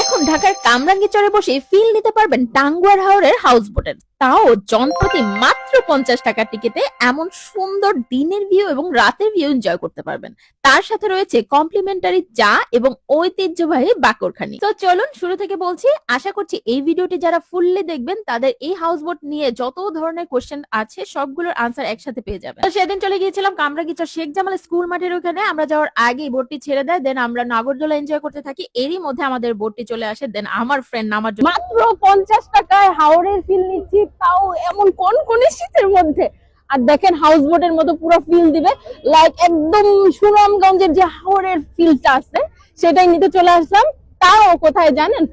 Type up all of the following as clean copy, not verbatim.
এখন ঢাকার কামরাঙ্গীরচরে বসে ফিল নিতে পারবেন টাঙ্গুয়ার হাওরের হাউস বোটের, তাও জনপ্রতি মাত্র 50 টাকা টিকিটে। এমন সুন্দর দিনের ভিউ এবং রাতের ভিউ এনজয় করতে পারবেন। তার সাথে রয়েছে কমপ্লিমেন্টারি চা এবং ঐতিহ্যবাহী বাকরখানি। তো চলুন শুরু থেকে বলছি। আশা করছি এই ভিডিওটি যারা ফুললি দেখবেন তাদের এই হাউস বোট নিয়ে যত ধরনের কোশ্চেন আছে সবগুলোর আনসার একসাথে পেয়ে যাবেন। তো সেদিন চলে গিয়েছিলাম কামরাঙ্গীরচর শেখ জামাল স্কুল মাঠের ওখানে। আমরা যাওয়ার আগেই বোটটি ছেড়ে দেয়, দেন আমরা নাগরদোলা এনজয় করতে থাকি। এরই মধ্যে আমাদের বোটটি চলে আসে, দেন আমার ফ্রেন্ড নামার জন্য মাত্র 50 টাকায় হাওরের ফিল নিচ্ছি, তাও এমন কনকনে শীতের মধ্যে। আর দেখেন হাউস বোটের মতো পুরো ফিল দিবে, লাইক একদম সুনামগঞ্জের যে হাওরের ফিলটা আছে সেটাই নিতে চলে আসলাম। তাও কোথায় জানেন?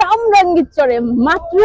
কামরাঙ্গীরচরে মাত্র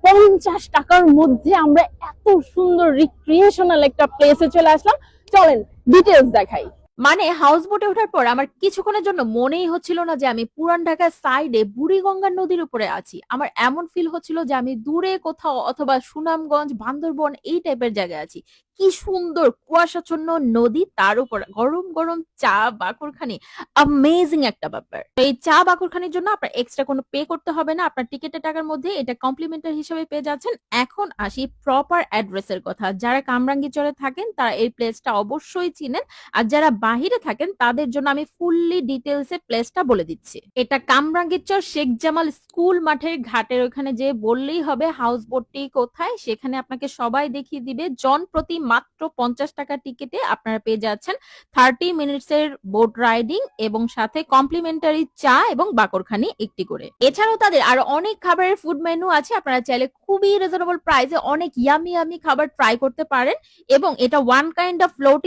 50 টাকার মধ্যে আমরা এত সুন্দর রিক্রিয়েশনাল একটা প্লেসে চলে আসলাম। চলেন ডিটেলস দেখাই। মানে হাউস বোটে ওঠার পর আমার কিছুক্ষণের জন্য মনেই হচ্ছিল না যে আমি পুরান ঢাকার সাইডে বুড়িগঙ্গা নদীর উপরে আছি। আমার এমন ফিল হচ্ছিল যে আমি দূরে কোথাও অথবা সুনামগঞ্জ, বান্দরবন এই টাইপের জায়গায় আছি। কি সুন্দর কুয়াশাচ্ছন্ন নদী, তার উপর গরম গরম চা বাকরখানি, অ্যামেজিং একটা ব্যাপার। তো এই চা বাকরখানির জন্য আপনার এক্সট্রা কোনো পে করতে হবে না, আপনার টিকেটের টাকার মধ্যে এটা কমপ্লিমেন্টারি হিসেবে পেয়ে যাচ্ছেন। এখন আসি প্রপার অ্যাড্রেসের কথা। যারা কামরাঙ্গীরচরে থাকেন তারা এই প্লেসটা অবশ্যই চিনেন, আর যারা বাহিরে থাকেন তাদের জন্য আমি ফুললি ডিটেলসে প্লেসটা বলে দিচ্ছি। এটা কামরাঙ্গীরচর শেখ জামাল স্কুল মাঠের ঘাটের ওখানে যে বললেই হবে হাউস বোটটি কোথায়, সেখানে আপনাকে সবাই দেখিয়ে দিবে। জন প্রতি মাত্র 50 টাকা টিকিটে আপনারা পেয়ে যাচ্ছেন 30 মিনিটসের বোট রাইডিং এবং সাথে কমপ্লিমেন্টারি চা এবং বাকরখানি একটি করে। এছাড়াও তাদের আরো অনেক খাবারের ফুড মেনু আছে, আপনারা চাইলে খুবই রিজনেবল প্রাইসে অনেক ইয়ামি ইয়ামি খাবার ট্রাই করতে পারেন। এবং এটা ওয়ান কাইন্ড অফ ফ্লোটিং